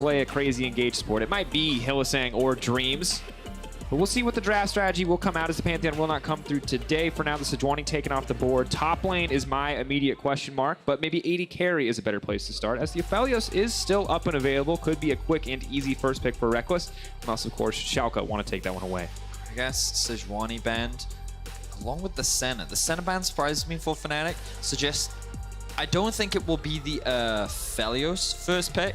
play a crazy engaged sport. It might be Hylissang or Dreams, but we'll see what the draft strategy will come out as the Pantheon will not come through today. For now, the Sejuani taken off the board. Top lane is my immediate question mark, but maybe AD carry is a better place to start, as the Aphelios is still up and available. Could be a quick and easy first pick for Reckless. Unless, of course, Schalke want to take that one away. I guess Sejuani banned along with the Senna. The Senna ban surprises me for Fnatic. Suggests I don't think it will be the Aphelios first pick,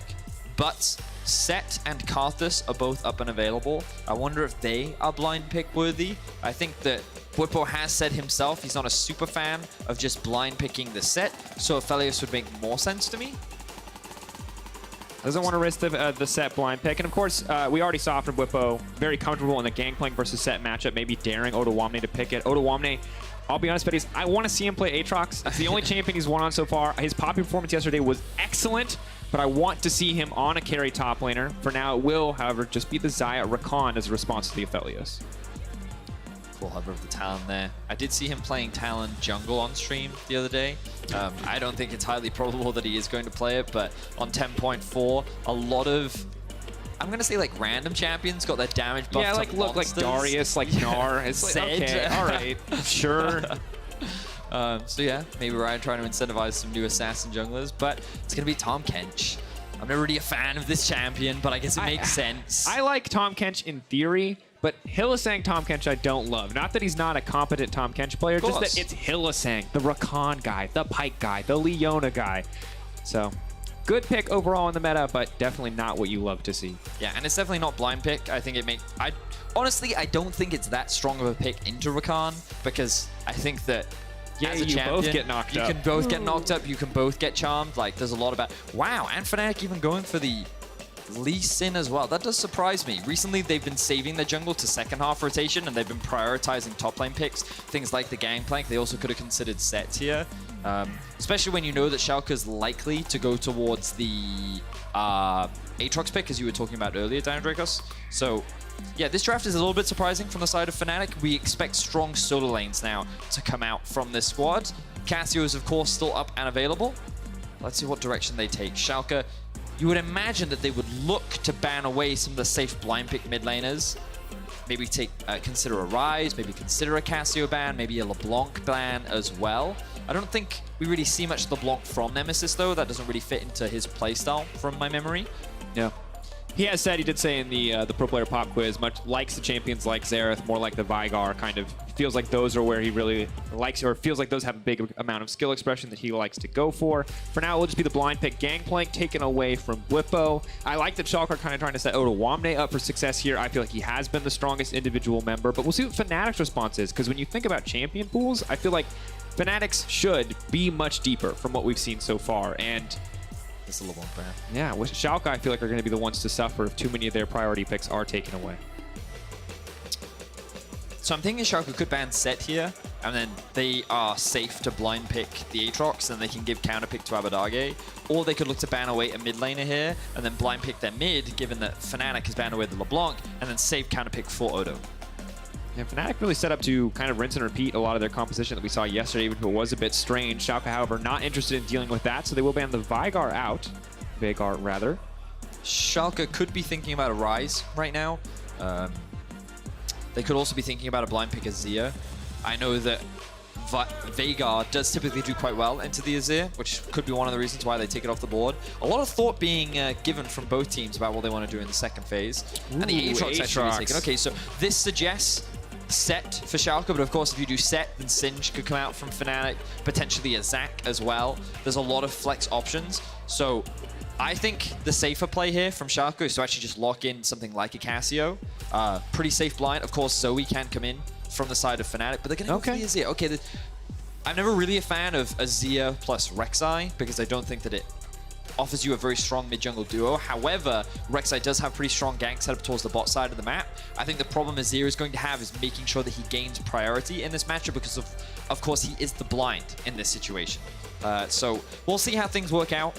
but Set and Karthus are both up and available. I wonder if they are blind pick worthy. I think that Bwipo has said himself he's not a super fan of just blind picking the Set, so Aphelios would make more sense to me. Doesn't want to risk the Set blind pick. And of course, we already saw from Bwipo, very comfortable in the Gangplank versus Set matchup, maybe daring Ottawamne to pick it. Ottawamne, I'll be honest, buddies, I want to see him play Aatrox. It's the only champion he's won on so far. His poppy performance yesterday was excellent, but I want to see him on a carry top laner. For now, it will, however, just be the Xayah Rakan as a response to the Aphelios. Cool hover of the Talon there. I did see him playing Talon jungle on stream the other day. I don't think it's highly probable that he is going to play it, but on 10.4, a lot of, I'm going to say like random champions got their damage buffed. Yeah, like look like Darius, like Gnar. It's like, okay, all right, sure. So yeah, maybe Ryan trying to incentivize some new assassin junglers, but it's going to be Tahm Kench. I'm never really a fan of this champion, but I guess it makes sense. I like Tahm Kench in theory, but Hylissang Tahm Kench I don't love. Not that he's not a competent Tahm Kench player, just that it's Hylissang, the Rakan guy, the Pyke guy, the Leona guy. So, good pick overall in the meta, but definitely not what you love to see. Yeah, and it's definitely not blind pick. I think it makes... Honestly, I don't think it's that strong of a pick into Rakan, because I think that as a champion, both get knocked up. You can both get knocked up, you can both get charmed. Like, there's a lot about... Wow, and Fnatic even going for the Lee Sin as well. That does surprise me. Recently, they've been saving their jungle to second half rotation, and they've been prioritizing top lane picks. Things like the Gangplank, they also could have considered Sets here. Especially when you know that Schalke's likely to go towards the Aatrox pick, as you were talking about earlier, Dynadrakos. So, yeah, this draft is a little bit surprising from the side of Fnatic. We expect strong solo lanes now to come out from this squad. Cassio is, of course, still up and available. Let's see what direction they take. Schalke, you would imagine that they would look to ban away some of the safe blind pick mid laners. Maybe consider a Ryze, maybe consider a Cassio ban, maybe a LeBlanc ban as well. I don't think we really see much LeBlanc from Nemesis, though. That doesn't really fit into his playstyle, from my memory. Yeah. He has said, he did say in the Pro Player Pop quiz, much likes the champions like Xerath, more like the Veigar, kind of feels like those are where he really likes, or feels like those have a big amount of skill expression that he likes to go for. For now, it will just be the blind pick Gangplank taken away from Bwipo. I like that Schalke are kind of trying to set Ottawamne up for success here. I feel like he has been the strongest individual member, but we'll see what Fnatic's response is, because when you think about champion pools, I feel like Fnatic's should be much deeper from what we've seen so far, and it's a LeBlanc ban. yeah, with Schalke, I feel like are going to be the ones to suffer if too many of their priority picks are taken away. So I'm thinking Schalke could ban Set here, and then they are safe to blind pick the Aatrox, and they can give counter pick to Abbedagge. Or they could look to ban away a mid laner here, and then blind pick their mid, given that Fnatic has banned away the LeBlanc, and then save counter pick for Odo. Yeah, Fnatic really set up to kind of rinse and repeat a lot of their composition that we saw yesterday, even if it was a bit strange. Schalke, however, not interested in dealing with that, so they will ban the Veigar out. Veigar, rather. Schalke could be thinking about a Ryze right now. They could also be thinking about a blind pick Azir. I know that Veigar does typically do quite well into the Azir, which could be one of the reasons why they take it off the board. A lot of thought being given from both teams about what they want to do in the second phase. Ooh, and the Aatrox actually taken. Okay, so this suggests Set for Schalke, but of course if you do Set, then Singe could come out from Fnatic, potentially a Zac as well. There's a lot of flex options. So I think the safer play here from Schalke is to actually just lock in something like a Cassio. Pretty safe blind. Of course, Zoe can come in from the side of Fnatic, but they're going to go for the Azir. Okay, I'm never really a fan of Azir plus Rek'Sai, because I don't think that it offers you a very strong mid-jungle duo. However, Rek'Sai does have pretty strong gank set up towards the bot side of the map. I think the problem Azir is going to have is making sure that he gains priority in this matchup, because of course he is the blind in this situation. So we'll see how things work out.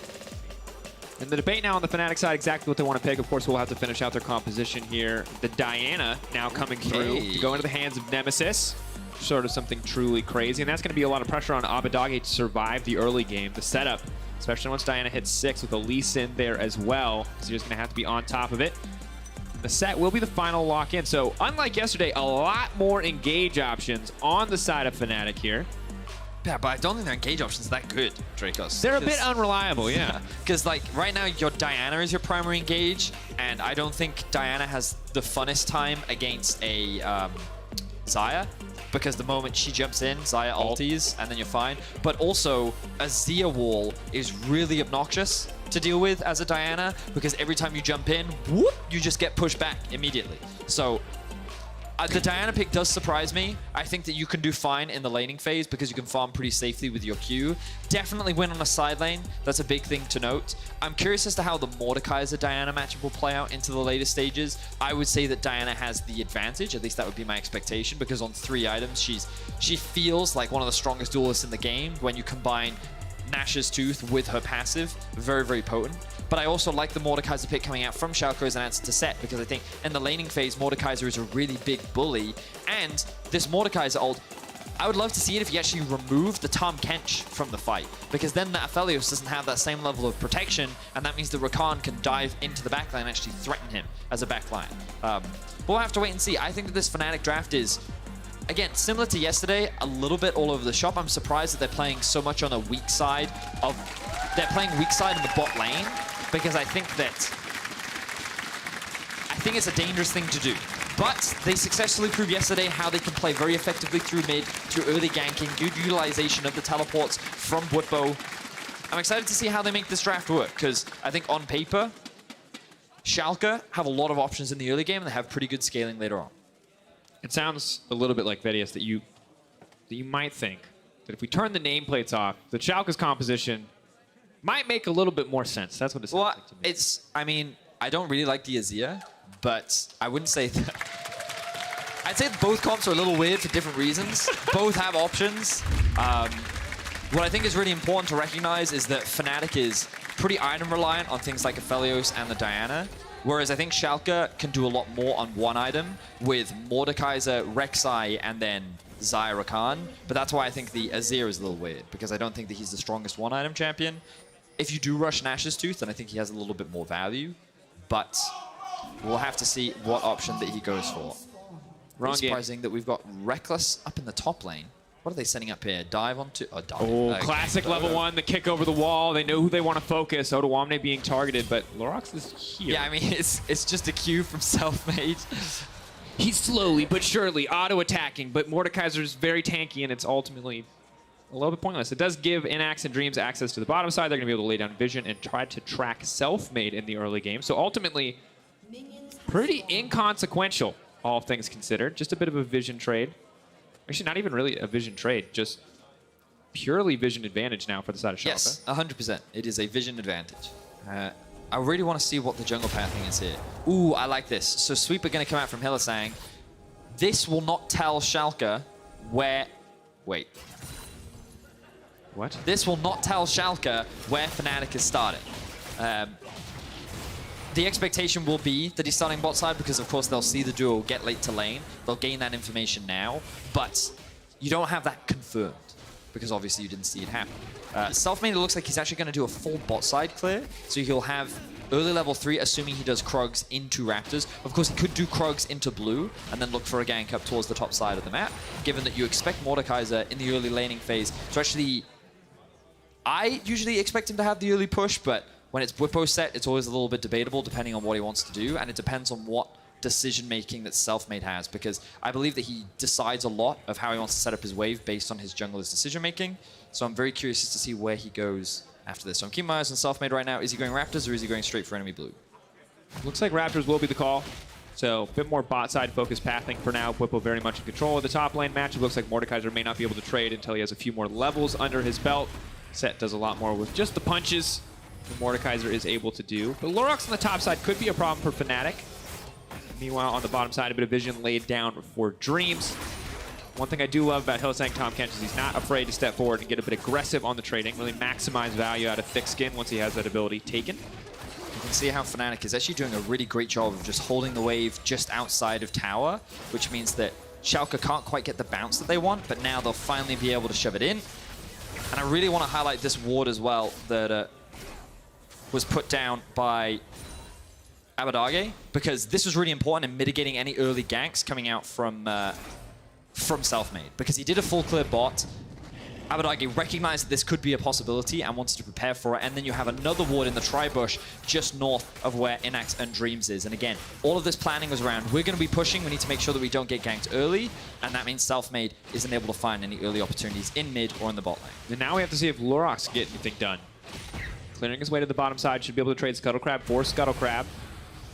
And the debate now on the Fnatic side, exactly what they want to pick. Of course, we'll have to finish out their composition here. The Diana now coming through to go into the hands of Nemesis. Sort of something truly crazy. And that's going to be a lot of pressure on Abbedagge to survive the early game. The setup especially once Diana hits 6 with Elise in there as well. So you're just going to have to be on top of it. The set will be the final lock-in. So unlike yesterday, a lot more engage options on the side of Fnatic here. Yeah, but I don't think their engage options are that good, Dracos. They're a bit unreliable, yeah. Because like right now, your Diana is your primary engage, and I don't think Diana has the funnest time against a Xayah, because the moment she jumps in, Xayah ulties, and then you're fine. But also, a Xia wall is really obnoxious to deal with as a Diana, because every time you jump in, whoop, you just get pushed back immediately. So the Diana pick does surprise me. I think that you can do fine in the laning phase because you can farm pretty safely with your Q. Definitely win on a side lane. That's a big thing to note. I'm curious as to how the Mordekaiser-Diana matchup will play out into the later stages. I would say that Diana has the advantage. At least that would be my expectation, because on 3 items, she feels like one of the strongest duelists in the game when you combine Nash's Tooth with her passive. Very, very potent. But I also like the Mordekaiser pick coming out from Schalke as an answer to Set, because I think in the laning phase, Mordekaiser is a really big bully. And this Mordekaiser ult, I would love to see it if he actually removed the Tahm Kench from the fight, because then the Aphelios doesn't have that same level of protection, and that means that Rakan can dive into the backline and actually threaten him as a backline. We'll have to wait and see. I think that this Fnatic draft is, again, similar to yesterday, a little bit all over the shop. I'm surprised that they're playing so much on a weak side of... They're playing weak side in the bot lane, because I think it's a dangerous thing to do. But they successfully proved yesterday how they can play very effectively through mid, through early ganking, good utilization of the teleports from Bwipo. I'm excited to see how they make this draft work, because I think on paper, Schalke have a lot of options in the early game, and they have pretty good scaling later on. It sounds a little bit like Vedius that you might think that if we turn the nameplates off, the Schalke's composition might make a little bit more sense. That's what it sounds like to me. I mean, I don't really like the Azir, but I wouldn't say that. I'd say both comps are a little weird for different reasons. Both have options. What I think is really important to recognize is that Fnatic is pretty item reliant on things like Aphelios and the Diana, whereas I think Schalke can do a lot more on one item with Mordekaiser, Rek'Sai, and then Xayah Rakan. But that's why I think the Azir is a little weird, because I don't think that he's the strongest one-item champion. If you do rush Nash's Tooth, then I think he has a little bit more value. But we'll have to see what option that he goes for. It's surprising that we've got Reckless up in the top lane. What are they setting up here? Dive onto... Oh, dive. Oh, classic level 1, the kick over the wall. They know who they want to focus. Odoamne being targeted, but Lorox is here. Yeah, I mean, it's just a Q from Selfmade. He's slowly but surely auto-attacking, but Mordekaiser is very tanky, and it's ultimately a little bit pointless. It does give Inax and Dreams access to the bottom side. They're going to be able to lay down vision and try to track Selfmade in the early game. So ultimately, pretty inconsequential, all things considered. Just a bit of a vision trade. Actually, not even really a vision trade, just purely vision advantage now for the side of Schalke. Yes, 100%. It is a vision advantage. I really want to see what the jungle pathing is here. Ooh, I like this. So Sweep are going to come out from Hylissang. This will not tell Schalke where... Wait. What? This will not tell Schalke where Fnatic is starting. The expectation will be that he's starting bot side, because of course they'll see the duo get late to lane. They'll gain that information now, but you don't have that confirmed, because obviously you didn't see it happen. Selfmade, it looks like he's actually going to do a full bot side clear, so he'll have early level 3, assuming he does Krugs into Raptors. Of course, he could do Krugs into blue, and then look for a gank up towards the top side of the map, given that you expect Mordekaiser in the early laning phase to actually... I usually expect him to have the early push, but when it's Bwipo set, it's always a little bit debatable depending on what he wants to do, and it depends on what decision-making that Selfmade has, because I believe that he decides a lot of how he wants to set up his wave based on his jungler's decision-making. So I'm very curious to see where he goes after this. So I'm keeping my eyes on Selfmade right now. Is he going Raptors, or is he going straight for enemy blue? Looks like Raptors will be the call. So a bit more bot side focused pathing for now. Bwipo very much in control of the top lane match. It looks like Mordekaiser may not be able to trade until he has a few more levels under his belt. Set does a lot more with just the punches that Mordekaiser is able to do. But Lorox on the top side could be a problem for Fnatic. Meanwhile, on the bottom side, a bit of vision laid down for Dreams. One thing I do love about Hylissang Tahm Kench is he's not afraid to step forward and get a bit aggressive on the trading, really maximize value out of Thick Skin once he has that ability taken. You can see how Fnatic is actually doing a really great job of just holding the wave just outside of tower, which means that Schalke can't quite get the bounce that they want, but now they'll finally be able to shove it in. And I really want to highlight this ward as well that was put down by Abadage, because this was really important in mitigating any early ganks coming out from Selfmade, because he did a full clear bot. Abadage recognized that this could be a possibility and wanted to prepare for it, and then you have another ward in the tri-bush just north of where Inax and Dreams is. And again, all of this planning was around, we're going to be pushing, we need to make sure that we don't get ganked early, and that means Selfmade isn't able to find any early opportunities in mid or in the bot lane. And now we have to see if Lurox can get anything done. Clearing his way to the bottom side, should be able to trade Scuttle Crab for Scuttle Crab.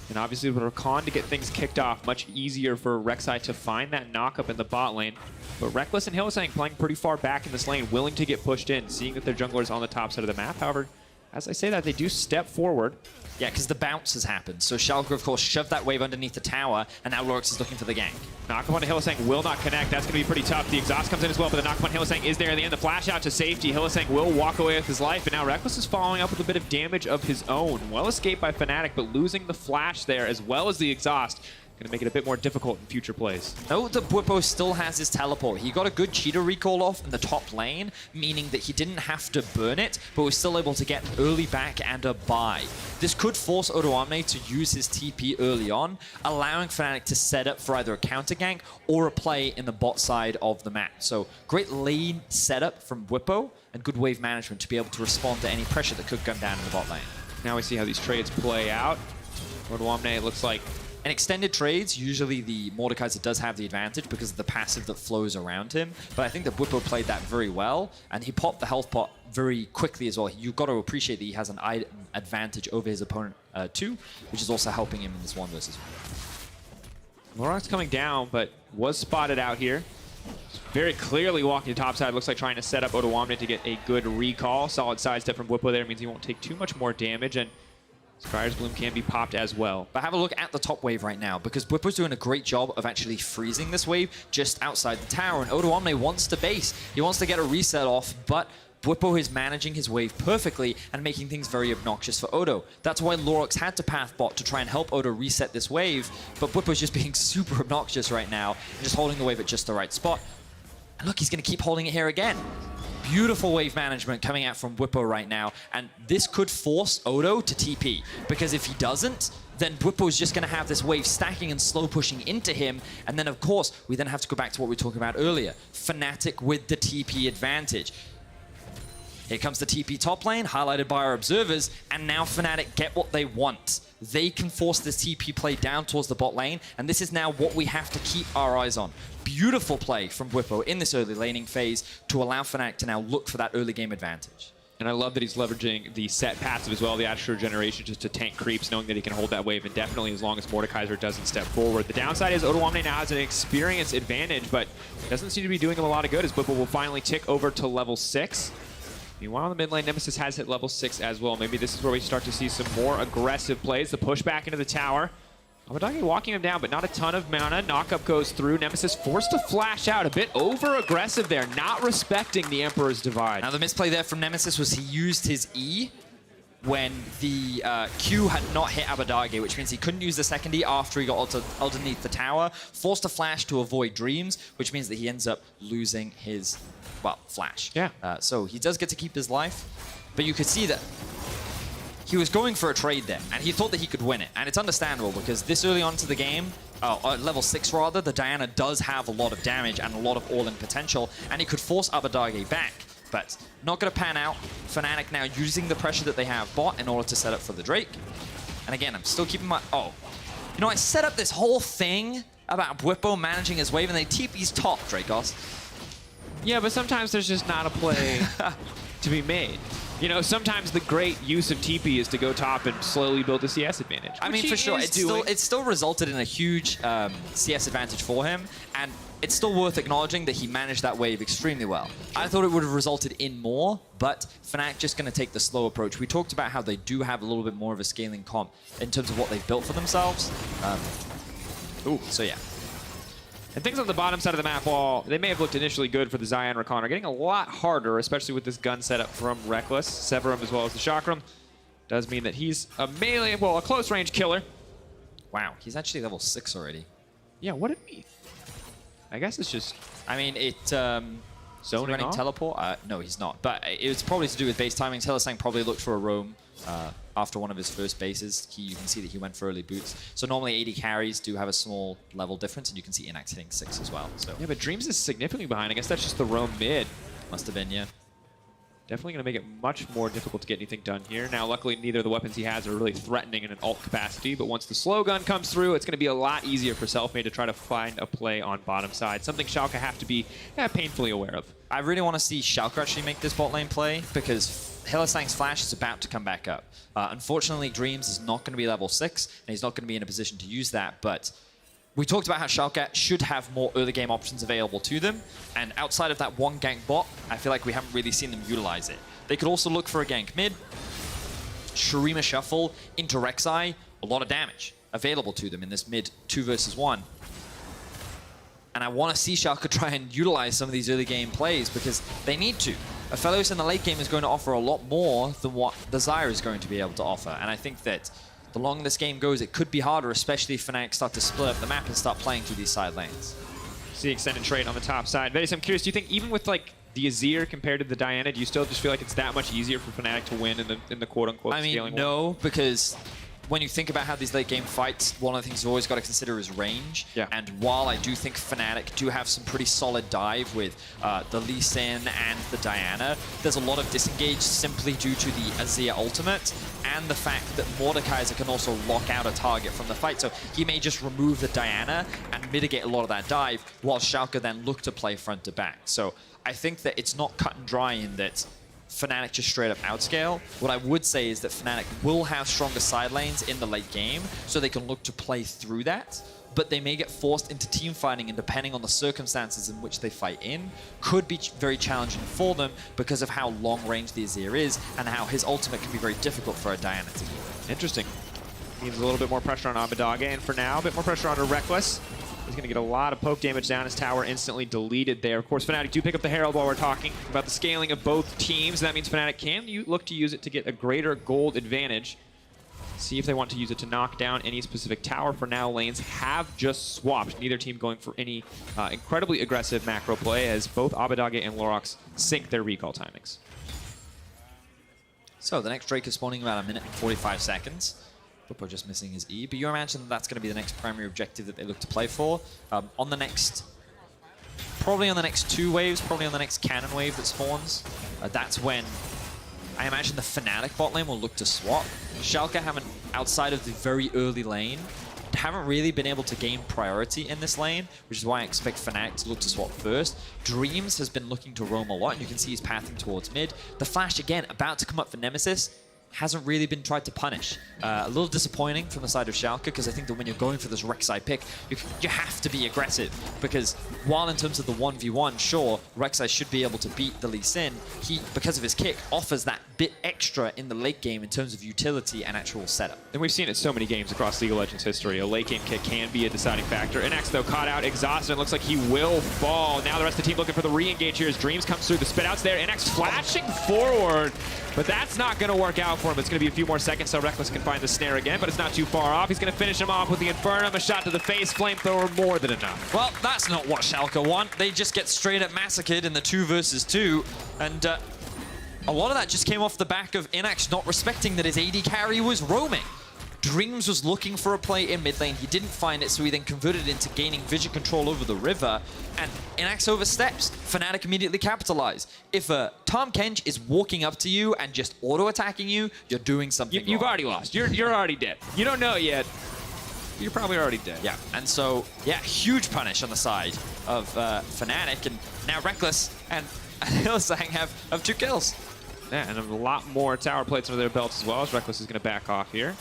And obviously with Rakan to get things kicked off, much easier for Rek'Sai to find that knock up in the bot lane. But Reckless and Hylissang playing pretty far back in this lane, willing to get pushed in, seeing that their jungler is on the top side of the map. However, as I say that, they do step forward. Yeah, because the bounce has happened. So Schalke, of course, shoved that wave underneath the tower, and now Lurox is looking for the gank. Knock up on Hylissang will not connect. That's going to be pretty tough. The exhaust comes in as well, but the knock up on Hylissang is there in the end. The flash out to safety. Hylissang will walk away with his life, and now Reckless is following up with a bit of damage of his own. Well escaped by Fnatic, but losing the flash there as well as the exhaust. Going to make it a bit more difficult in future plays. Note that Bwipo still has his teleport. He got a good cheetah recall off in the top lane, meaning that he didn't have to burn it, but was still able to get an early back and a buy. This could force Odoamne to use his TP early on, allowing Fnatic to set up for either a counter gank or a play in the bot side of the map. So great lane setup from Bwipo and good wave management to be able to respond to any pressure that could come down in the bot lane. Now we see how these trades play out. Odoamne, it looks like in extended trades, usually the Mordekaiser does have the advantage because of the passive that flows around him. But I think that Bwipo played that very well, and he popped the health pot very quickly as well. You've got to appreciate that he has an advantage over his opponent too, which is also helping him in this 1 versus 1. Lurox coming down, but was spotted out here. Very clearly walking to top side. Looks like trying to set up Odoamne to get a good recall. Solid sidestep from Bwipo there means he won't take too much more damage, and Scryer's Bloom can be popped as well. But have a look at the top wave right now, because Bwipo's doing a great job of actually freezing this wave just outside the tower, and Odoamne wants to base. He wants to get a reset off, but Bwipo is managing his wave perfectly and making things very obnoxious for Odo. That's why Lurox had to path bot to try and help Odo reset this wave, but Bwipo's just being super obnoxious right now and just holding the wave at just the right spot. And look, he's going to keep holding it here again. Beautiful wave management coming out from Bwipo right now, and this could force Odo to TP, because if he doesn't, then Bwipo's just going to have this wave stacking and slow pushing into him, and then of course, we then have to go back to what we were talking about earlier. Fnatic with the TP advantage. Here comes the TP top lane, highlighted by our observers, and now Fnatic get what they want. They can force this TP play down towards the bot lane, and this is now what we have to keep our eyes on. Beautiful play from Bwipo in this early laning phase to allow Fnatic to now look for that early game advantage. And I love that he's leveraging the set passive as well, the Asher generation, just to tank creeps, knowing that he can hold that wave indefinitely as long as Mordekaiser doesn't step forward. The downside is Odoamne now has an experience advantage, but doesn't seem to be doing him a lot of good as Bwipo will finally tick over to level 6. Meanwhile, in the mid lane, Nemesis has hit level 6 as well. Maybe this is where we start to see some more aggressive plays. The push back into the tower. Abadage walking him down, but not a ton of mana. Knockup goes through. Nemesis forced to flash out. A bit over-aggressive there, not respecting the Emperor's Divide. Now, the misplay there from Nemesis was he used his E when the Q had not hit Abadage, which means he couldn't use the second E after he got underneath the tower. Forced a flash to avoid Dreams, which means that he ends up losing his, well, flash. Yeah. So he does get to keep his life, but you could see that he was going for a trade there, and he thought that he could win it. And it's understandable, because this early on to the game, level 6 rather, the Diana does have a lot of damage and a lot of all-in potential, and he could force Abadage back. But not going to pan out. Fnatic now using the pressure that they have bot in order to set up for the Drake. And again, I'm still keeping my... Oh, you know, I set up this whole thing about Bwipo managing his wave, and they TP's top, Dracos. Yeah, but sometimes there's just not a play to be made. You know, sometimes the great use of TP is to go top and slowly build a CS advantage. I mean, for sure, it's still resulted in a huge CS advantage for him, and it's still worth acknowledging that he managed that wave extremely well. I thought it would have resulted in more, but Fnatic just going to take the slow approach. We talked about how they do have a little bit more of a scaling comp in terms of what they've built for themselves. So yeah. And things on the bottom side of the map, while they may have looked initially good for the Zion Rakan, are getting a lot harder, especially with this gun setup from Reckless. Severum as well as the Chakram. Does mean that he's a melee, well, a close range killer. Wow, he's actually level 6 already. Yeah, what did it mean? I guess it's just... I mean, Zoning running off? teleport? No, he's not. But it was probably to do with base timing. Hylissang probably looked for a roam after one of his first bases. You can see that he went for early boots. So normally AD carries do have a small level difference, and you can see Inax hitting 6 as well. So Yeah, but Dreams is significantly behind. I guess that's just the roam mid. must have been, yeah. Definitely going to make it much more difficult to get anything done here. Now, luckily, neither of the weapons he has are really threatening in an ult capacity, but once the slow gun comes through, it's going to be a lot easier for Selfmade to try to find a play on bottom side, something Schalke have to be painfully aware of. I really want to see Schalke actually make this bot lane play, because Hylissang's flash is about to come back up. Unfortunately, Dreams is not going to be level 6, and he's not going to be in a position to use that, but we talked about how Schalke should have more early game options available to them, and outside of that one gank bot, I feel like we haven't really seen them utilize it. They could also look for a gank mid, Shurima Shuffle into Rek'Sai, a lot of damage available to them in this mid 2 versus 1. And I want to see Schalke try and utilize some of these early game plays because they need to. Aphelios in the late game is going to offer a lot more than what the Zyra is going to be able to offer, and I think that the longer this game goes, it could be harder, especially if Fnatic start to split up the map and start playing through these side lanes. See extended trade on the top side. Vedis, I'm curious, do you think even with like the Azir compared to the Diana, do you still just feel like it's that much easier for Fnatic to win in the quote-unquote scaling war? No, because when you think about how these late game fights, one of the things you've always got to consider is range. Yeah. And while I do think Fnatic do have some pretty solid dive with the Lee Sin and the Diana, there's a lot of disengage simply due to the Azir ultimate and the fact that Mordekaiser can also lock out a target from the fight. So he may just remove the Diana and mitigate a lot of that dive, while Schalke then look to play front to back. So I think that it's not cut and dry in that Fnatic just straight up outscale. What I would say is that Fnatic will have stronger side lanes in the late game, so they can look to play through that, but they may get forced into team fighting, and depending on the circumstances in which they fight in, could be very challenging for them because of how long range the Azir is and how his ultimate can be very difficult for a Diana to deal with. Interesting. Means a little bit more pressure on Abadage, and for now, a bit more pressure on a Reckless. He's going to get a lot of poke damage down. His tower instantly deleted there. Of course, Fnatic do pick up the Herald while we're talking about the scaling of both teams. That means Fnatic can look to use it to get a greater gold advantage. See if they want to use it to knock down any specific tower. For now, lanes have just swapped. Neither team going for any incredibly aggressive macro play, as both Abadage and Lorox sync their recall timings. So the next Drake is spawning about 1 minute and 45 seconds. Boppo just missing his E, but you imagine that's going to be the next primary objective that they look to play for. Probably on the next 2 waves, probably on the next cannon wave that spawns. That's when I imagine the Fnatic bot lane will look to swap. Schalke haven't, outside of the very early lane, haven't really been able to gain priority in this lane, which is why I expect Fnatic to look to swap first. Dreams has been looking to roam a lot, and you can see he's pathing towards mid. The flash, again, about to come up for Nemesis, hasn't really been tried to punish. A little disappointing from the side of Schalke, because I think that when you're going for this Rek'Sai pick, you have to be aggressive, because while in terms of the 1v1, sure, Rek'Sai should be able to beat the Lee Sin, he, because of his kick, offers that bit extra in the late game in terms of utility and actual setup. And we've seen it so many games across League of Legends history. A late game kick can be a deciding factor. Inax, though, caught out, exhausted, and looks like he will fall. Now the rest of the team looking for the re-engage here as Dreams comes through. The spit out's there. Inax flashing forward, but that's not going to work out for him. It's going to be a few more seconds so Reckless can find the snare again, but it's not too far off. He's going to finish him off with the Infernum, a shot to the face, flamethrower, more than enough. Well, that's not what Schalke want. They just get straight up massacred in the 2 versus 2, and a lot of that just came off the back of Inax not respecting that his AD carry was roaming. Dreams was looking for a play in mid lane. He didn't find it, so he then converted it into gaining vision control over the river, and Inax oversteps. Fnatic immediately capitalize. If Tahm Kench is walking up to you and just auto-attacking you, you're doing something You've wrong. already lost. You're already dead. You don't know it yet. You're probably already dead. Yeah, and so, yeah, huge punish on the side of Fnatic, and now Reckless and Hylissang have 2 kills. Yeah, and a lot more tower plates under their belts as well, as Reckless is going to back off here.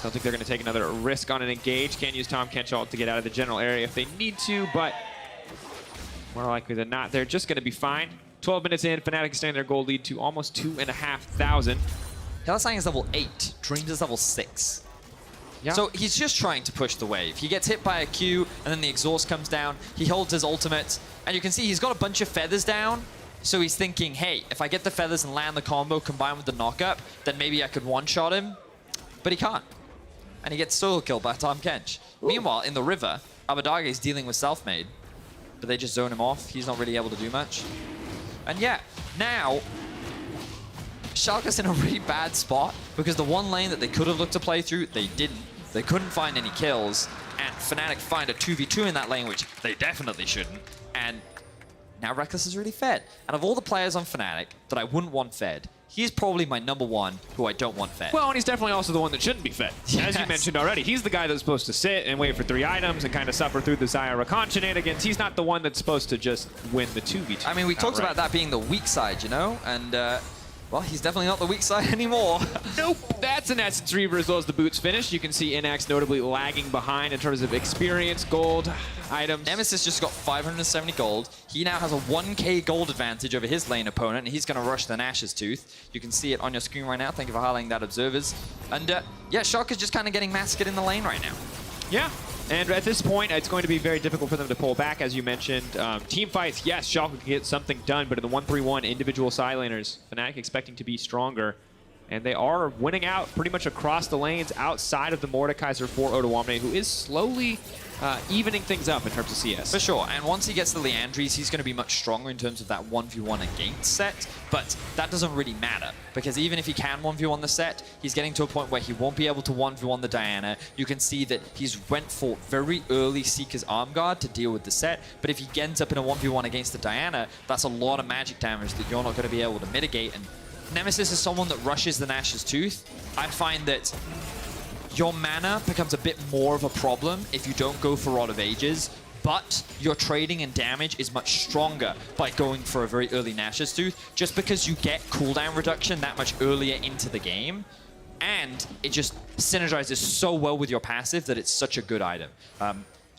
Don't think they're going to take another risk on an engage. Can use Tahm Kench ult to get out of the general area if they need to, but more likely than not, they're just going to be fine. 12 minutes in, Fnatic extending their gold lead to almost 2,500. Hylissang is level 8, Dreams is level 6. Yeah. So he's just trying to push the wave. He gets hit by a Q, and then the exhaust comes down. He holds his ultimate, and you can see he's got a bunch of feathers down. So he's thinking, hey, if I get the feathers and land the combo combined with the knock-up, then maybe I could one-shot him. But he can't. And he gets solo killed by Tahm Kench. Meanwhile, in the river, Abadage is dealing with Selfmade, but they just zone him off. He's not really able to do much. And yeah, now Schalke's in a really bad spot because the one lane that they could have looked to play through, they didn't. They couldn't find any kills, and Fnatic find a 2v2 in that lane, which they definitely shouldn't. And now Reckless is really fed. And of all the players on Fnatic that I wouldn't want fed, he's probably my #1 who I don't want fed. Well, and he's definitely also the one that shouldn't be fed. Yes. As you mentioned already, he's the guy that's supposed to sit and wait for 3 items and kind of suffer through the Xayah Rakan shenanigans. He's not the one that's supposed to just win the 2v2. I mean, we talked about that being the weak side, you know? And, well, he's definitely not the weak side anymore. Nope. That's an Essence Reaver as well as the boots finish. You can see Inax notably lagging behind in terms of experience, gold, items. Nemesis just got 570 gold. He now has a 1k gold advantage over his lane opponent, and he's going to rush the Nash's Tooth. You can see it on your screen right now. Thank you for highlighting that, observers. And yeah, Schalke's just kind of getting massacred in the lane right now. Yeah. And at this point, it's going to be very difficult for them to pull back, as you mentioned. Team fights, yes, Schalke can get something done, but in the 1-3-1 individual side laners, Fnatic expecting to be stronger. And they are winning out pretty much across the lanes outside of the Mordekaiser for Odoamne, who is slowly evening things up in terms of CS. For sure, and once he gets the Leandries, he's going to be much stronger in terms of that 1v1 against set, but that doesn't really matter, because even if he can 1v1 the set, he's getting to a point where he won't be able to 1v1 the Diana. You can see that he's went for very early Seeker's Arm Guard to deal with the set, but if he ends up in a 1v1 against the Diana, that's a lot of magic damage that you're not going to be able to mitigate, and Nemesis is someone that rushes the Nash's Tooth. I find that your mana becomes a bit more of a problem if you don't go for Rod of Ages, but your trading and damage is much stronger by going for a very early Nash's Tooth, just because you get cooldown reduction that much earlier into the game, and it just synergizes so well with your passive that it's such a good item.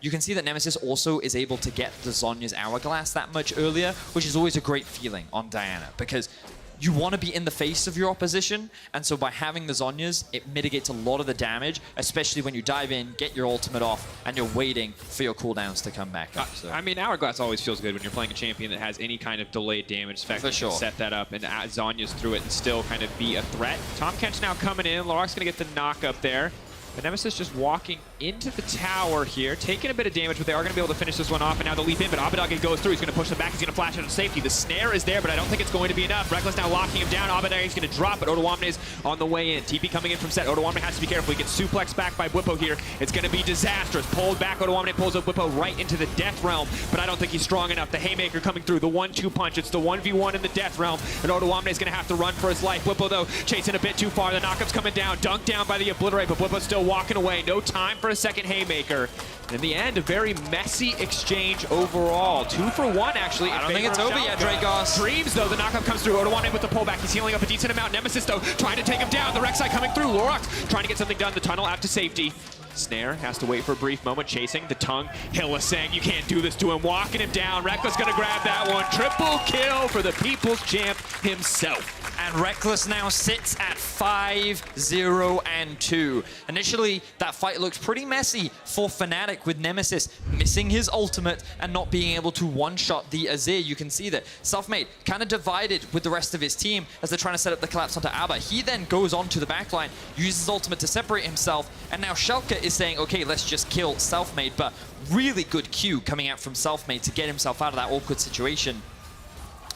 You can see that Nemesis also is able to get the Zhonya's Hourglass that much earlier, which is always a great feeling on Diana, because you want to be in the face of your opposition, and so by having the Zhonyas, it mitigates a lot of the damage, especially when you dive in, get your ultimate off, and you're waiting for your cooldowns to come back up. So. I mean, Hourglass always feels good when you're playing a champion that has any kind of delayed damage effect. For sure. Set that up and Zhonya's through it and still kind of be a threat. Tom Kench now coming in. Lorok's going to get the knock up there. The Nemesis just walking into the tower here, taking a bit of damage, but they are going to be able to finish this one off, and now the leap in, but Abbedagge goes through. He's going to push them back. He's going to flash out of safety. The snare is there, but I don't think it's going to be enough. Reckless now locking him down. Abbedagge is going to drop, but Odoamne is on the way in. TP coming in from set. Odoamne has to be careful. He gets suplexed back by Bwipo here. It's going to be disastrous. Pulled back. Odoamne pulls up Bwipo right into the Death Realm, but I don't think he's strong enough. The Haymaker coming through. The 1-2 punch. It's the 1v1 in the Death Realm, and Odoamne is going to have to run for his life. Bwipo, though, chasing a bit too far. The knockup's coming down. Dunked down by the Obliterate, but Bwipo's still walking away. No time for a second Haymaker. In the end, a very messy exchange overall. 2 for 1, actually. I don't think it's over yet, Dragos. Dreams, though. The knockup comes through. Odoamne with the pullback. He's healing up a decent amount. Nemesis, though, trying to take him down. The Rek'Sai coming through. Lorok trying to get something done. The tunnel out to safety. Snare has to wait for a brief moment, chasing the tongue. Hill is saying, you can't do this to him, walking him down. Reckless gonna grab that one. Triple kill for the People's Champ himself. And Reckless now sits at 5-0-2. Initially, that fight looks pretty messy for Fnatic, with Nemesis missing his ultimate and not being able to one-shot the Azir. You can see that Selfmade kind of divided with the rest of his team as they're trying to set up the collapse onto Abba. He then goes onto the backline, uses his ultimate to separate himself, and now Schalke is saying, okay, let's just kill Selfmade, but really good Q coming out from Selfmade to get himself out of that awkward situation.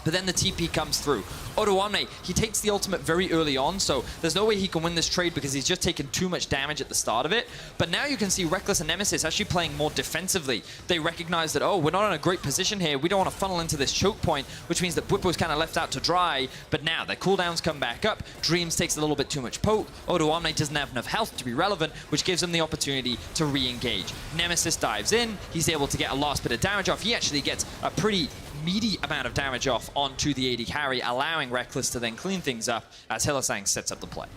But then the TP comes through. Odoamne, he takes the ultimate very early on, so there's no way he can win this trade because he's just taken too much damage at the start of it. But now you can see Reckless and Nemesis actually playing more defensively. They recognize that, oh, we're not in a great position here. We don't want to funnel into this choke point, which means that Bwipo's kind of left out to dry. But now their cooldowns come back up. Dreams takes a little bit too much poke. Odoamne doesn't have enough health to be relevant, which gives him the opportunity to re-engage. Nemesis dives in. He's able to get a last bit of damage off. He actually gets a pretty meaty amount of damage off onto the AD carry, allowing Reckless to then clean things up as Hylissang sets up the play.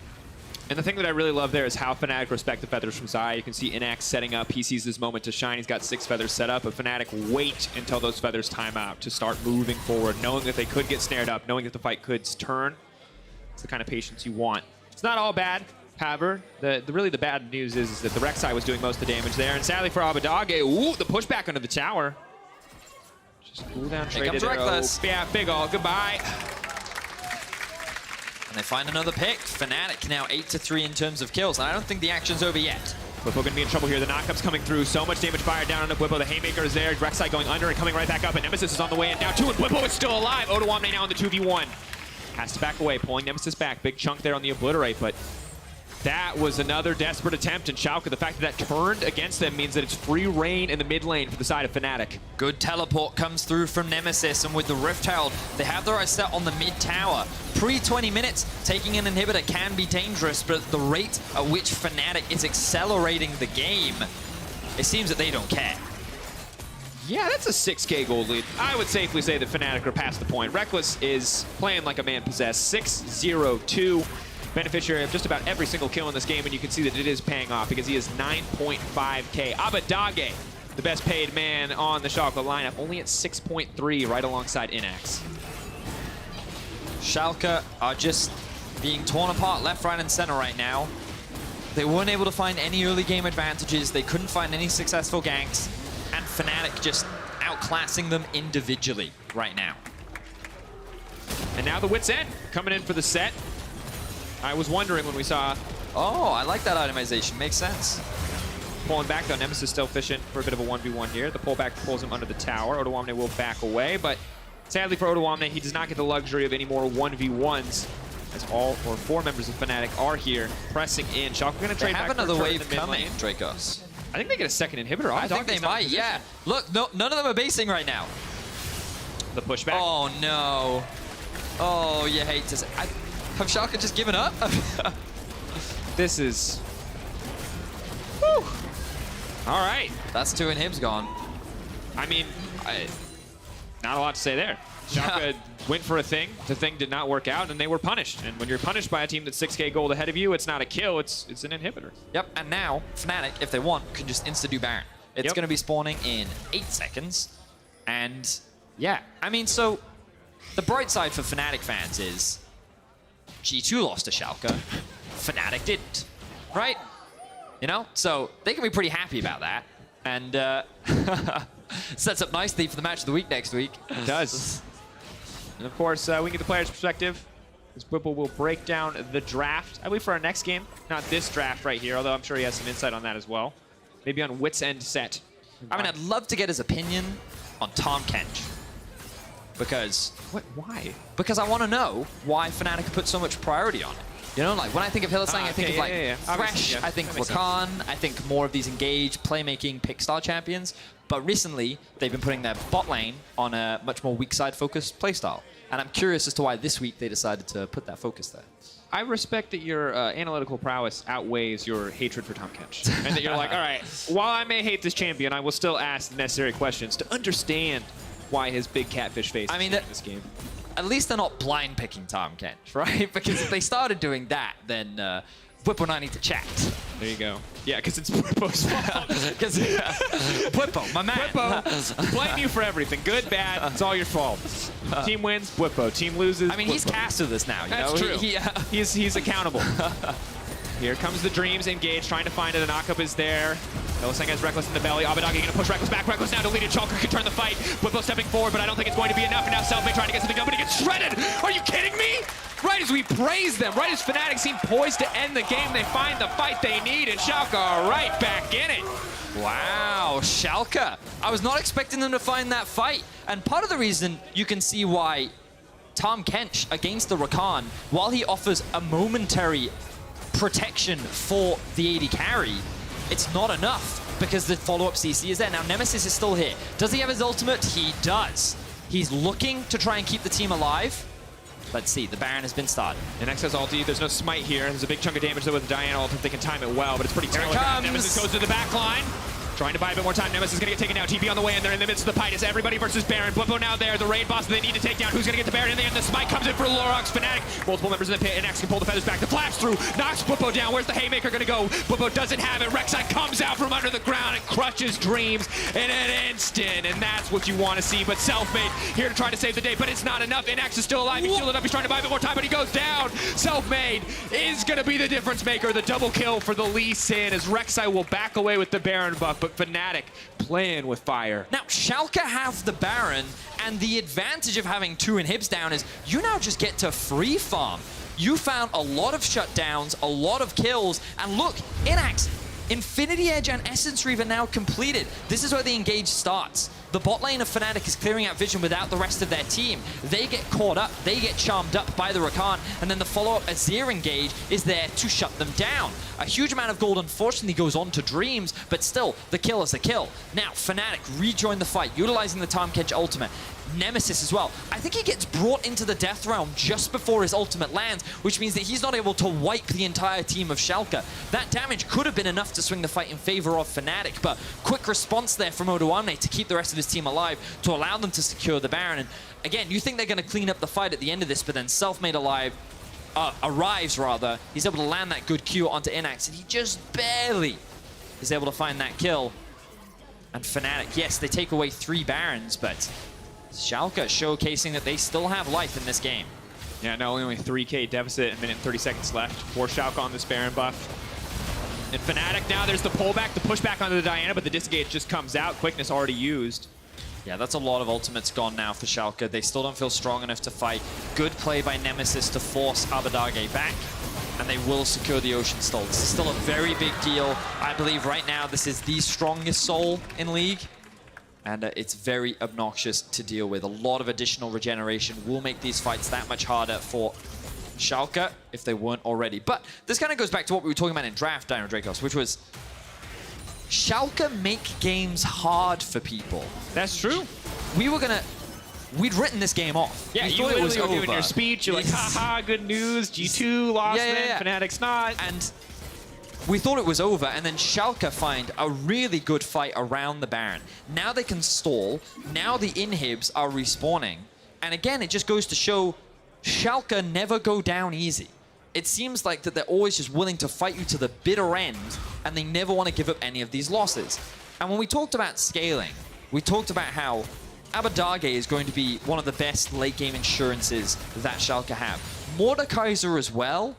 And the thing that I really love there is how Fnatic respect the feathers from Xayah. You can see Inax setting up. He sees this moment to shine. He's got 6 feathers set up, but Fnatic wait until those feathers time out to start moving forward, knowing that they could get snared up, knowing that the fight could turn. It's the kind of patience you want. It's not all bad. However, really the bad news is that the Rek'Sai was doing most of the damage there, and sadly for Abbedagge, ooh, the pushback under the tower. Just cooldown traded. Reckless. Yeah, big ult. Goodbye. And they find another pick. Fnatic now 8-3 in terms of kills, and I don't think the action's over yet. Bwipo gonna be in trouble here. The knockup's coming through. So much damage fired down on Bwipo. The haymaker is there. Rek'Sai going under and coming right back up. And Nemesis is on the way in now too. And Bwipo is still alive. Odoamne now in the 2v1. Has to back away, pulling Nemesis back. Big chunk there on the Obliterate, but that was another desperate attempt. And Schalke, the fact that turned against them means that it's free reign in the mid lane for the side of Fnatic. Good teleport comes through from Nemesis, and with the Rift Herald, they have their eyes set on the mid tower. Pre-20 minutes, taking an inhibitor can be dangerous, but the rate at which Fnatic is accelerating the game, it seems that they don't care. Yeah, that's a 6K gold lead. I would safely say that Fnatic are past the point. Reckless is playing like a man possessed. 6-0-2. Beneficiary of just about every single kill in this game, and you can see that it is paying off because he is 9.5K. Abadage, the best paid man on the Schalke lineup, only at 6.3, right alongside Inax. Schalke are just being torn apart left, right, and center right now. They weren't able to find any early game advantages. They couldn't find any successful ganks, and Fnatic just outclassing them individually right now. And now the Wit's End coming in for the set. I was wondering when we saw... Oh, I like that itemization. Makes sense. Pulling back, though. Nemesis still fishing for a bit of a 1v1 here. The pullback pulls him under the tower. Odoamne will back away, but sadly for Odoamne, he does not get the luxury of any more 1v1s, as all 4 members of Fnatic are here pressing in. Schalke going to trade back. They have another for wave the coming, Dracos. I think they get a second inhibitor. I think they might, yeah. Look, no, none of them are basing right now. The pushback. Oh, no. Oh, you hate to say. Have Schalke just given up? This is... Whew. All right. That's 2 inhibs gone. I mean, not a lot to say there. Schalke went for a thing. The thing did not work out, and they were punished. And when you're punished by a team that's 6K gold ahead of you, it's not a kill, it's an inhibitor. Yep, and now Fnatic, if they want, can just insta-do Baron. It's going to be spawning in 8 seconds. And yeah, I mean, so the bright side for Fnatic fans is G2 lost to Schalke, Fnatic didn't, right? You know, so they can be pretty happy about that. And sets up nicely for the match of the week next week. It does. And of course, we get the player's perspective. As Whipple will break down the draft, I believe for our next game. Not this draft right here, although I'm sure he has some insight on that as well. Maybe on Wit's End set. I mean, I'd love to get his opinion on Tahm Kench. Because... What? Why? Because I want to know why Fnatic put so much priority on it. You know, like when I think of Hillsang, I think of like Thresh, I think Rakan, I think more of these engaged, playmaking, pick-style champions. But recently, they've been putting their bot lane on a much more weak-side focused playstyle. And I'm curious as to why this week they decided to put that focus there. I respect that your analytical prowess outweighs your hatred for Tahm Kench. And that you're like, all right, while I may hate this champion, I will still ask the necessary questions to understand why his big catfish face is in this game. At least they're not blind picking Tahm Kench, right? Because if they started doing that, then Bwipo and I need to chat. There you go. Yeah, because it's Bwipo's fault. Because Bwipo, my man. Bwipo, blame you for everything. Good, bad, it's all your fault. Team wins, Bwipo. Team loses, I mean, he's cast with us now, you That's know? true. He's accountable. Here comes the Dreams engaged, trying to find it. The knockup is there. Hillsang has Reckless in the belly. Abadage going to push Reckless back. Reckless now deleted. Schalke can turn the fight. Bwipo stepping forward, but I don't think it's going to be enough. And now Selfmade trying to get something done, but he gets shredded. Are you kidding me? Right as we praise them, right as Fnatic seem poised to end the game, they find the fight they need, and Schalke are right back in it. Wow, Schalke. I was not expecting them to find that fight. And part of the reason you can see why Tahm Kench against the Rakan, while he offers a momentary protection for the AD carry, it's not enough because the follow-up CC is there. Now, Nemesis is still here. Does he have his ultimate? He does. He's looking to try and keep the team alive. Let's see, the Baron has been started. And X has ulti, there's no smite here. There's a big chunk of damage though with the Diana ult if they can time it well, but it's pretty telegraphed. Nemesis goes to the back line. Trying to buy a bit more time. Nemesis is going to get taken down. TP on the way in. They're in the midst of the fight. It's everybody versus Baron. Bwipo now there. The raid boss that they need to take down. Who's going to get the Baron in the end? The smite comes in for Lorox. Fnatic. Multiple members in the pit. And X can pull the feathers back. The flash through. Knocks Bwipo down. Where's the haymaker going to go? Bwipo doesn't have it. Rek'Sai comes out from under the ground and crushes Dreams in an instant. And that's what you want to see. But Selfmade here to try to save the day. But it's not enough. Inax is still alive. He's shielded up. He's trying to buy a bit more time, but he goes down. Selfmade is going to be the difference maker. The double kill for the Lee Sin as Rek'Sai will back away with the Baron buff. But Fnatic playing with fire. Now, Schalke have the Baron, and the advantage of having 2 inhibs down is you now just get to free farm. You found a lot of shutdowns, a lot of kills, and look, Inax Infinity Edge and Essence Reaver now completed. This is where the engage starts. The bot lane of Fnatic is clearing out vision without the rest of their team. They get caught up, they get charmed up by the Rakan, and then the follow-up Azir engage is there to shut them down. A huge amount of gold unfortunately goes on to Dreams, but still, the kill is a kill. Now, Fnatic rejoin the fight, utilizing the Tahm Kench ultimate. Nemesis as well. I think he gets brought into the Death Realm just before his ultimate lands, which means that he's not able to wipe the entire team of Schalke. That damage could have been enough to swing the fight in favor of Fnatic, but quick response there from Odoamne to keep the rest of his team alive, to allow them to secure the Baron. And again, you think they're going to clean up the fight at the end of this, but then Selfmade arrives rather. He's able to land that good Q onto Inax, and he just barely is able to find that kill. And Fnatic, yes, they take away 3 Barons, but Schalke showcasing that they still have life in this game. Yeah, no, only 3K deficit, a minute and 30 seconds left for Schalke on this Baron buff. And Fnatic now, there's the pullback, the pushback onto the Diana, but the disengage just comes out. Quickness already used. Yeah, that's a lot of ultimates gone now for Schalke. They still don't feel strong enough to fight. Good play by Nemesis to force Abadage back, and they will secure the Ocean Stole. This is still a very big deal. I believe right now this is the strongest soul in League, and it's very obnoxious to deal with. A lot of additional regeneration will make these fights that much harder for Schalke if they weren't already. But this kind of goes back to what we were talking about in draft, Dino Dracos, which was Schalke make games hard for people. That's true. We'd written this game off. Yeah, you thought it was were over. giving your speech. You're like, haha, good news. G2 lost then, Fnatic's not. And we thought it was over, and then Schalke find a really good fight around the Baron. Now they can stall. Now the inhibs are respawning. And again, it just goes to show Schalke never go down easy. It seems like that they're always just willing to fight you to the bitter end, and they never want to give up any of these losses. And when we talked about scaling, we talked about how Abadage is going to be one of the best late game insurances that Schalke have. Mordekaiser as well.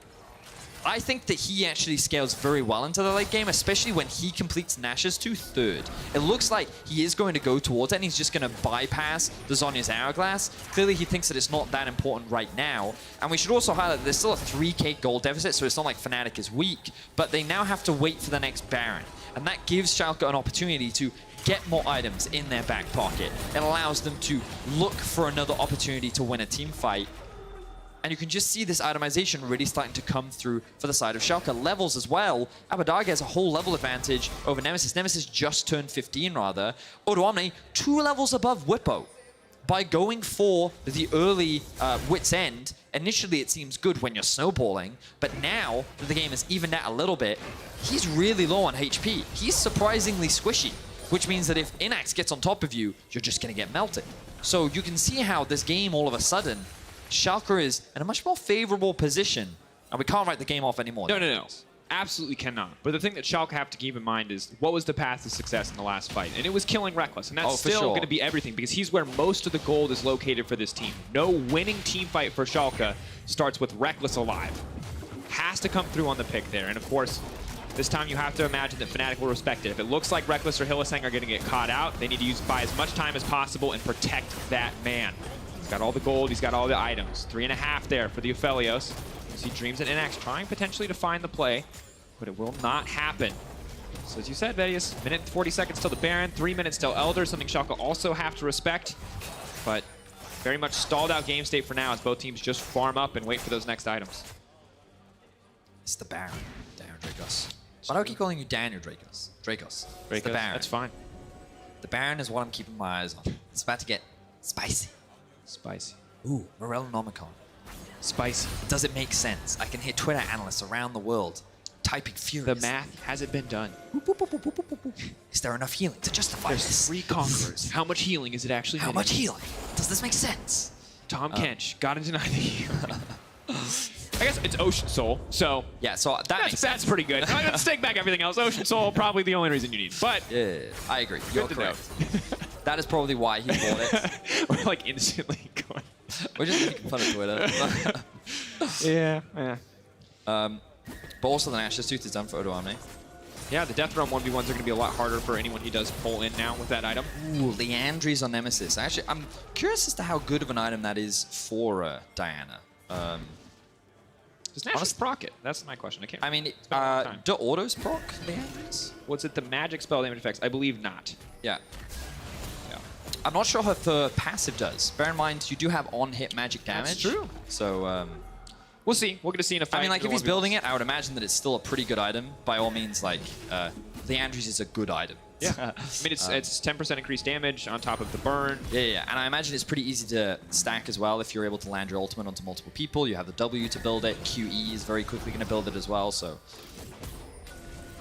I think that he actually scales very well into the late game, especially when he completes Nash's to 3rd. It looks like he is going to go towards it, and he's just going to bypass the Zhonya's Hourglass. Clearly, he thinks that it's not that important right now. And we should also highlight that there's still a 3k gold deficit, so it's not like Fnatic is weak, but they now have to wait for the next Baron. And that gives Schalke an opportunity to get more items in their back pocket. It allows them to look for another opportunity to win a team fight. And you can just see this itemization really starting to come through for the side of Schalke. Levels as well. Abadage has a whole level advantage over Nemesis. Nemesis just turned 15, rather. Odoamne, 2 levels above Whippo. By going for the early Wit's End, initially it seems good when you're snowballing, but now that the game has evened out a little bit, he's really low on HP. He's surprisingly squishy, which means that if Inax gets on top of you, you're just going to get melted. So you can see how this game all of a sudden, Schalke is in a much more favorable position, and we can't write the game off anymore. No. Absolutely cannot. But the thing that Schalke have to keep in mind is what was the path to success in the last fight? And it was killing Reckless, and that's still going to be everything because he's where most of the gold is located for this team. No winning team fight for Schalke starts with Reckless alive. Has to come through on the pick there, and of course, this time you have to imagine that Fnatic will respect it. If it looks like Reckless or Hylissang are going to get caught out, they need to buy as much time as possible and protect that man. He's got all the gold, he's got all the items. 3.5 there for the Aphelios. You see Dreams and Inax trying potentially to find the play, but it will not happen. So as you said, Vedius, minute and 40 seconds till the Baron, 3 minutes till Elder, something Schalke also have to respect. But very much stalled out game state for now as both teams just farm up and wait for those next items. It's the Baron, Daniel Dracos. Why do I keep calling you Daniel Dracos? Dracos. It's the Baron. That's fine. The Baron is what I'm keeping my eyes on. It's about to get spicy. Spicy. Ooh, Morellonomicon. Spicy. Does it make sense? I can hear Twitter analysts around the world typing furious. The math hasn't been done. Is there enough healing to justify There's this? 3 conquerors. How much healing is it actually? How much healing? Does this make sense? Tahm Kench gotta deny the healing. I guess it's Ocean Soul, so yeah, so that's pretty good. Let's take back everything else. Ocean Soul, probably the only reason you need. But yeah, I agree. You're correct. That is probably why he bought it. We're like instantly going. We're just making fun of Twitter. Yeah. But also the Nash's Tooth is done for Odoamne. Yeah, the Death Realm 1v1s are going to be a lot harder for anyone he does pull in now with that item. Ooh, Leandries on Nemesis. Actually, I'm curious as to how good of an item that is for Diana. Does Nash just proc it? That's my question. I can't. I mean, It's been a long time. do autos proc the Andrews? Was it the magic spell damage effects? I believe not. Yeah. I'm not sure if the passive does. Bear in mind, you do have on-hit magic damage. That's true. So, we'll see. We're going to see in a fight. I mean, like, if he's building it, I would imagine that it's still a pretty good item. By all means, like, the Andrews is a good item. Yeah. I mean, it's 10% increased damage on top of the burn. Yeah. And I imagine it's pretty easy to stack as well if you're able to land your ultimate onto multiple people. You have the W to build it. QE is very quickly going to build it as well. So,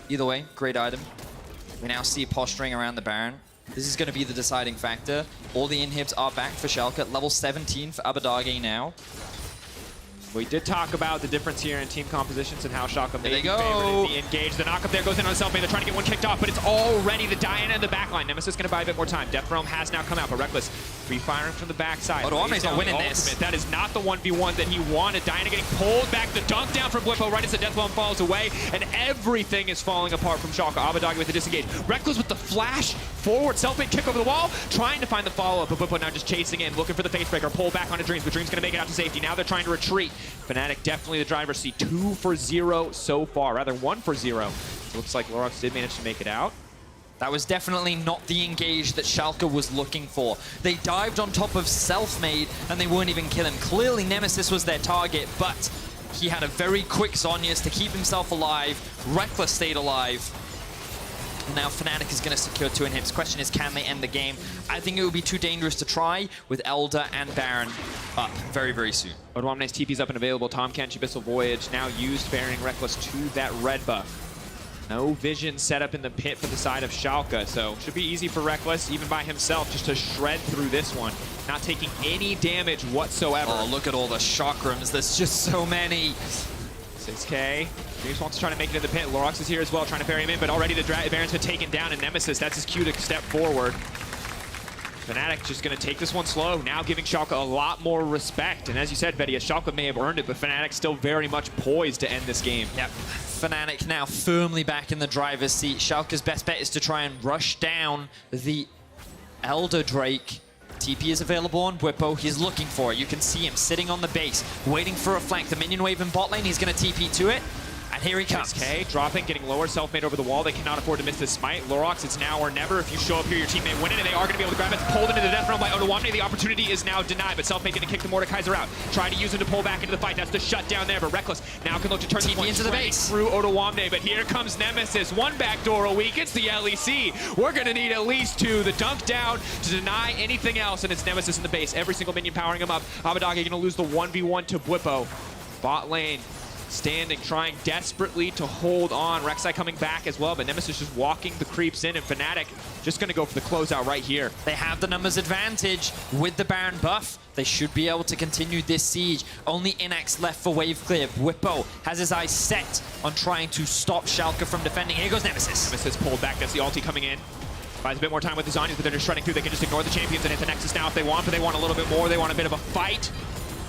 either way, great item. We now see posturing around the Baron. This is going to be the deciding factor. All the inhibs are back for Schalke. Level 17 for Abadage now. We did talk about the difference here in team compositions and how Schalke may be go. favored in the engage. The knock up there goes in on the self-made. They're trying to get one kicked off, but it's already the Diana in the backline. Nemesis going to buy a bit more time. Death Realm has now come out, but Reckless free firing from the backside. Odoamne's not winning this. That is not the 1v1 that he wanted. Diana getting pulled back. The dunk down from Blippo right as the Death Realm falls away, and everything is falling apart from Schalke. Abadage with the disengage. Reckless with the flash forward, self-made kick over the wall, trying to find the follow-up, but Blippo now just chasing in, looking for the face breaker. Pull back onto Dreams, but Dreams going to make it out to safety. Now they're trying to retreat. Fnatic definitely the driver's seat. 2 for 0 so far, rather 1 for 0. It looks like Lorax did manage to make it out. That was definitely not the engage that Schalke was looking for. They dived on top of Self-Made, and they weren't even kill him. Clearly, Nemesis was their target, but he had a very quick Zhonya's to keep himself alive. Reckless stayed alive. Now Fnatic is going to secure 2 inhibs. Question is, can they end the game? I think it would be too dangerous to try with Elder and Baron up very, very soon. Odoamne's TP's up and available. Tom Kench, Abyssal Voyage now used, burying Reckless to that red buff. No vision set up in the pit for the side of Schalke, so should be easy for Reckless, even by himself, just to shred through this one. Not taking any damage whatsoever. Oh, look at all the chakrams. There's just so many. 6K. Dreams wants to try to make it in the pit. Lorax is here as well, trying to bury him in, but already the Baron's been taken down, and Nemesis, that's his cue to step forward. Fnatic just going to take this one slow, now giving Schalke a lot more respect. And as you said, Vedia, Schalke may have earned it, but Fnatic still very much poised to end this game. Yep. Fnatic now firmly back in the driver's seat. Schalke's best bet is to try and rush down the Elder Drake. TP is available on Bwipo. He's looking for it. You can see him sitting on the base, waiting for a flank. The minion wave in bot lane. He's going to TP to it. And here he comes. 6K dropping, getting lower, self-made over the wall. They cannot afford to miss this smite. Lorax, it's now or never. If you show up here, your team may win it, and they are going to be able to grab it. It's pulled into the death realm by Odoamne. The opportunity is now denied, but self-made going to kick the Mordekaiser out. Trying to use him to pull back into the fight. That's the shutdown there, but Reckless now can look to turn TP into the base through Odoamne, but here comes Nemesis. One backdoor a week. It's the LEC. We're going to need at least 2. The dunk down to deny anything else, and it's Nemesis in the base. Every single minion powering him up. Abadage going to lose the 1v1 to Bwipo. Bot lane. Standing, trying desperately to hold on. Rek'Sai coming back as well, but Nemesis just walking the creeps in, and Fnatic just going to go for the closeout right here. They have the numbers advantage with the Baron buff. They should be able to continue this siege. Only Inax left for wave clear. Bwipo has his eyes set on trying to stop Schalke from defending. Here goes Nemesis. Nemesis pulled back. That's the ulti coming in. Buys a bit more time with the Zhonya's, but they're just shredding through. They can just ignore the champions and hit the Nexus now if they want, but they want a little bit more. They want a bit of a fight.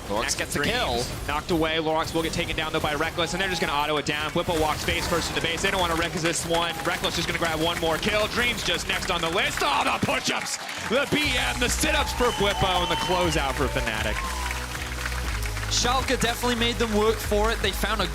Lorax gets the kill. Knocked away. Lorax will get taken down, though, by Reckless, and they're just going to auto it down. Whipple walks face first into base. They don't want to resist one. Reckless just going to grab one more kill. Dreams just next on the list. Oh, the push-ups, the BM, the sit-ups for Whippo, and the closeout for Fnatic. Schalke definitely made them work for it. They found a